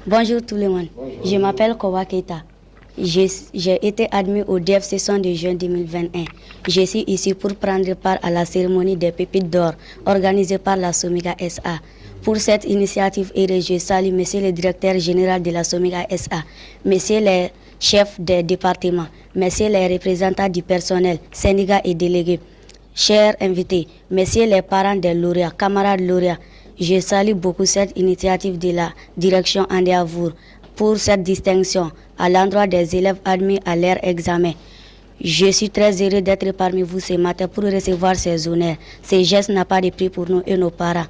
Bonjour tout le monde. Bonjour. Je m'appelle Kowa Keita. J'ai été admis au DEF session de juin 2021. Je suis ici pour prendre part à la cérémonie des pépites d'or organisée par la Somiga SA. Pour cette initiative, je salue Monsieur le directeur général de la Somiga SA, Messieurs les chefs des départements, Messieurs les représentants du personnel, syndicats et délégués, chers invités, Messieurs les parents des lauréats, camarades lauréats. Je salue beaucoup cette initiative de la direction Andiavour pour cette distinction à l'endroit des élèves admis à leur examen. Je suis très heureux d'être parmi vous ce matin pour recevoir ces honneurs. Ces gestes n'ont pas de prix pour nous et nos parents.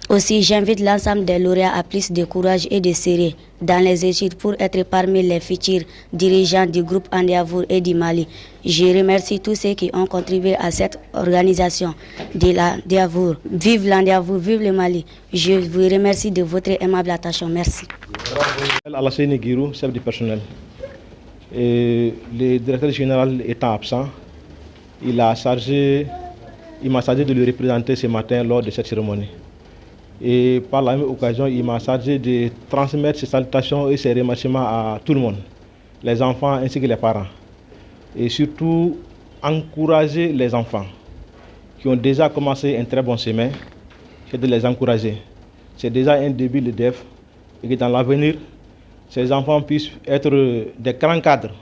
Aussi, j'invite l'ensemble des lauréats à plus de courage et de sérieux dans les études pour être parmi les futurs dirigeants du groupe Andiavour et du Mali. Je remercie tous ceux qui ont contribué à cette organisation de l'Andiavour. Vive l'Andiavour, vive le Mali. Je vous remercie de votre aimable attention. Merci. Alassane Guirou, chef du personnel. Et le directeur général étant absent, il m'a chargé de le représenter ce matin lors de cette cérémonie. Et par la même occasion, il m'a chargé de transmettre ses salutations et ses remerciements à tout le monde, les enfants ainsi que les parents. Et surtout, encourager les enfants qui ont déjà commencé un très bon chemin, c'est de les encourager. C'est déjà un début de DEF et que dans l'avenir, ces enfants puissent être des grands cadres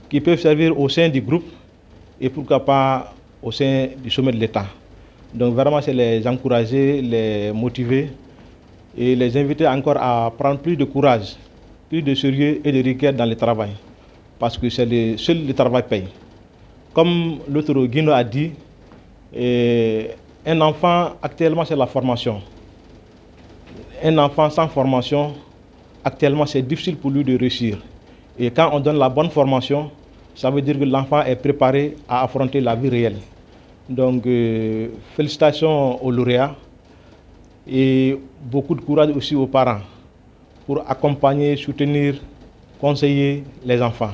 qui peuvent servir au sein du groupe et pourquoi pas au sein du sommet de l'État. Donc vraiment, c'est les encourager, les motiver et les inviter encore à prendre plus de courage, plus de sérieux et de rigueur dans le travail. Parce que c'est seul le travail paye. Comme l'autre Guino a dit, un enfant actuellement c'est la formation. Un enfant sans formation, actuellement c'est difficile pour lui de réussir. Et quand on donne la bonne formation, ça veut dire que l'enfant est préparé à affronter la vie réelle. Donc, félicitations aux lauréats et beaucoup de courage aussi aux parents pour accompagner, soutenir, conseiller les enfants.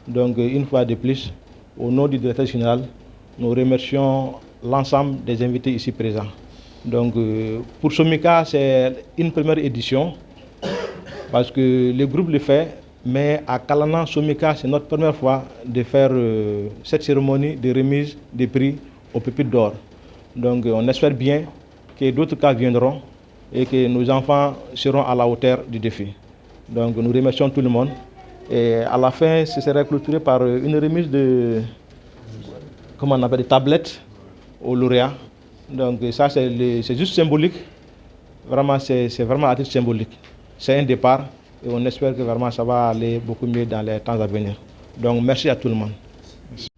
Donc, une fois de plus, au nom du directeur général, nous remercions l'ensemble des invités ici présents. Donc, pour Somika, c'est une première édition parce que le groupe le fait, mais à Kalana, Somika, c'est notre première fois de faire cette cérémonie de remise des prix aux pépites d'or. Donc on espère bien que d'autres cas viendront et que nos enfants seront à la hauteur du défi. Donc nous remercions tout le monde. Et à la fin, ce sera clôturé par une remise de, comment on appelle, des tablettes aux lauréats. Donc ça, c'est juste symbolique. Vraiment, c'est vraiment à titre symbolique. C'est un départ et on espère que vraiment ça va aller beaucoup mieux dans les temps à venir. Donc merci à tout le monde.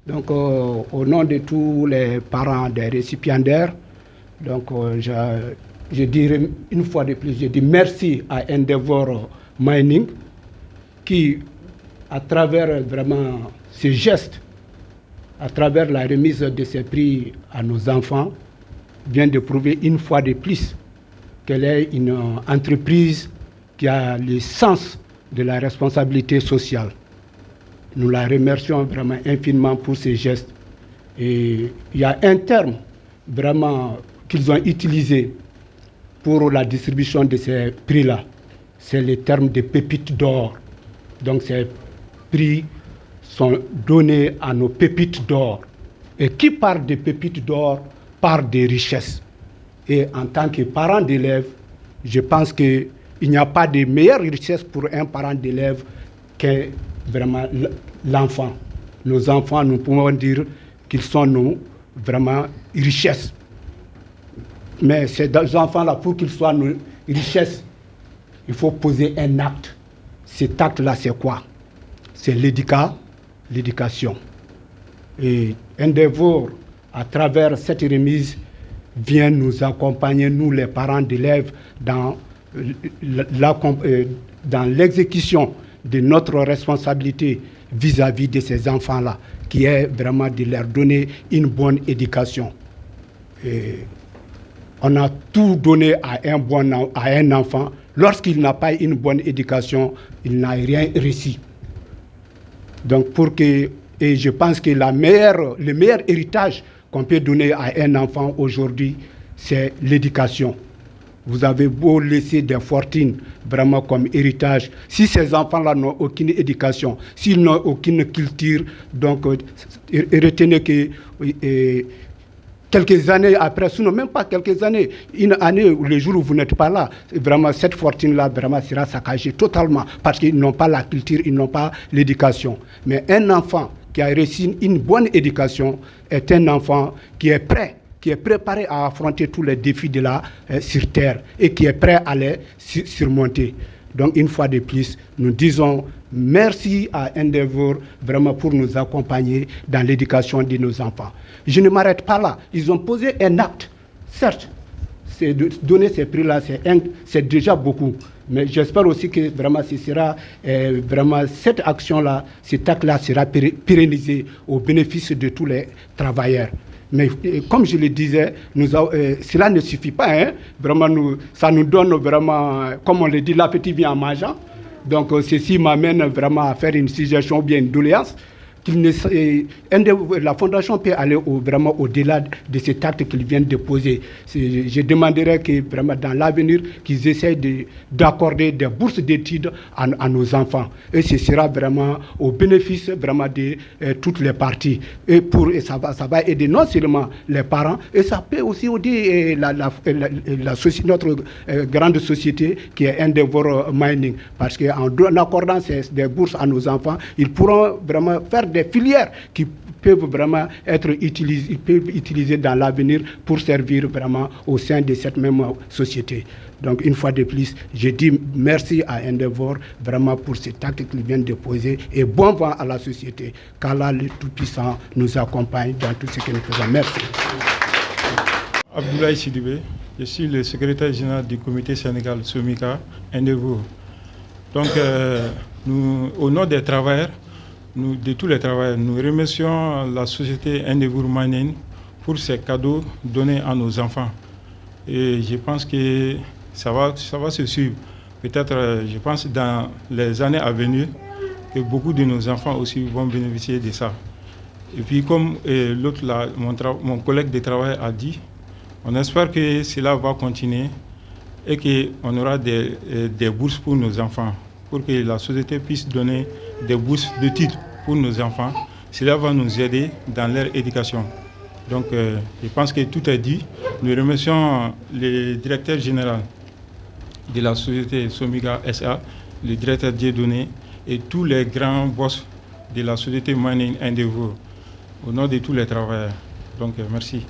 Donc, au nom de tous les parents des récipiendaires, donc, je dirais une fois de plus, je dis merci à Endeavor Mining qui, à travers vraiment ces gestes, à travers la remise de ces prix à nos enfants, vient de prouver une fois de plus qu'elle est une entreprise qui a le sens de la responsabilité sociale. Nous la remercions vraiment infiniment pour ces gestes. Et il y a un terme vraiment qu'ils ont utilisé pour la distribution de ces prix-là. C'est le terme de pépites d'or. Donc ces prix sont donnés à nos pépites d'or. Et qui parle de pépites d'or parle des richesses. Et en tant que parent d'élève, je pense qu'il n'y a pas de meilleure richesse pour un parent d'élève que vraiment l'enfant. Nos enfants, nous pouvons dire qu'ils sont nos vraiment richesses. Mais ces enfants-là, pour qu'ils soient nos richesses, il faut poser un acte. Cet acte-là, c'est quoi? C'est l'éducation. Et Endeavor, à travers cette remise, vient nous accompagner, nous les parents d'élèves, dans l'exécution de notre responsabilité vis-à-vis de ces enfants-là, qui est vraiment de leur donner une bonne éducation. Et on a tout donné à un enfant. Lorsqu'il n'a pas une bonne éducation, il n'a rien réussi. Donc et je pense que le meilleur héritage qu'on peut donner à un enfant aujourd'hui, c'est l'éducation. vous avez beau laisser des fortunes vraiment comme héritage, si ces enfants-là n'ont aucune éducation, s'ils n'ont aucune culture, donc retenez que quelques années après, sinon même pas quelques années, une année, le jour où vous n'êtes pas là, vraiment cette fortune-là vraiment sera saccagée totalement parce qu'ils n'ont pas la culture, ils n'ont pas l'éducation. Mais un enfant qui a reçu une bonne éducation est un enfant qui est prêt, qui est préparé à affronter tous les défis de la sur terre et qui est prêt à les surmonter. Donc une fois de plus, nous disons merci à Endeavour vraiment pour nous accompagner dans l'éducation de nos enfants. Je ne m'arrête pas là. Ils ont posé un acte. Certes, c'est de donner ces prix-là, c'est déjà beaucoup. Mais j'espère aussi que vraiment ce sera vraiment cette action-là, cet acte-là sera pérennisé au bénéfice de tous les travailleurs. Mais comme je le disais, cela ne suffit pas. Hein? Vraiment, ça nous donne vraiment, comme on le dit, l'appétit vient en mangeant. Donc ceci m'amène vraiment à faire une suggestion ou bien une doléance. La fondation peut aller vraiment au-delà de cet acte qu'ils viennent de poser. Je demanderais que vraiment dans l'avenir, qu'ils essayent d'accorder des bourses d'études à nos enfants. Et ce sera vraiment au bénéfice vraiment de toutes les parties. Et ça va aider non seulement les parents, et ça peut aussi aider notre grande société qui est Endeavour Mining. Parce qu'en accordant des bourses à nos enfants, ils pourront vraiment faire des filières qui peuvent vraiment être utilisées dans l'avenir pour servir vraiment au sein de cette même société. Donc une fois de plus, je dis merci à Endeavour vraiment pour cet acte qu'il vient de poser et bon vent à la société. Qu'Allah le Tout-Puissant nous accompagne dans tout ce que nous faisons. Merci. Abdoulaye Sidibé, je suis le secrétaire général du comité Sénégal SOMICA Endeavour. Donc au nom des travailleurs, de tous les travailleurs, nous remercions la société Endeavour Mining pour ces cadeaux donnés à nos enfants. Et je pense que ça va se suivre. Peut-être, je pense, dans les années à venir, que beaucoup de nos enfants aussi vont bénéficier de ça. Et puis, comme l'autre, mon collègue de travail a dit, on espère que cela va continuer et qu'on aura des bourses pour nos enfants, pour que la société puisse donner des bourses de titre pour nos enfants. Cela va nous aider dans leur éducation. Donc, je pense que tout est dit. Nous remercions le directeur général de la société Somiga SA, le directeur Dieudonné et tous les grands boss de la société Mining Endeavour, au nom de tous les travailleurs. Donc, merci.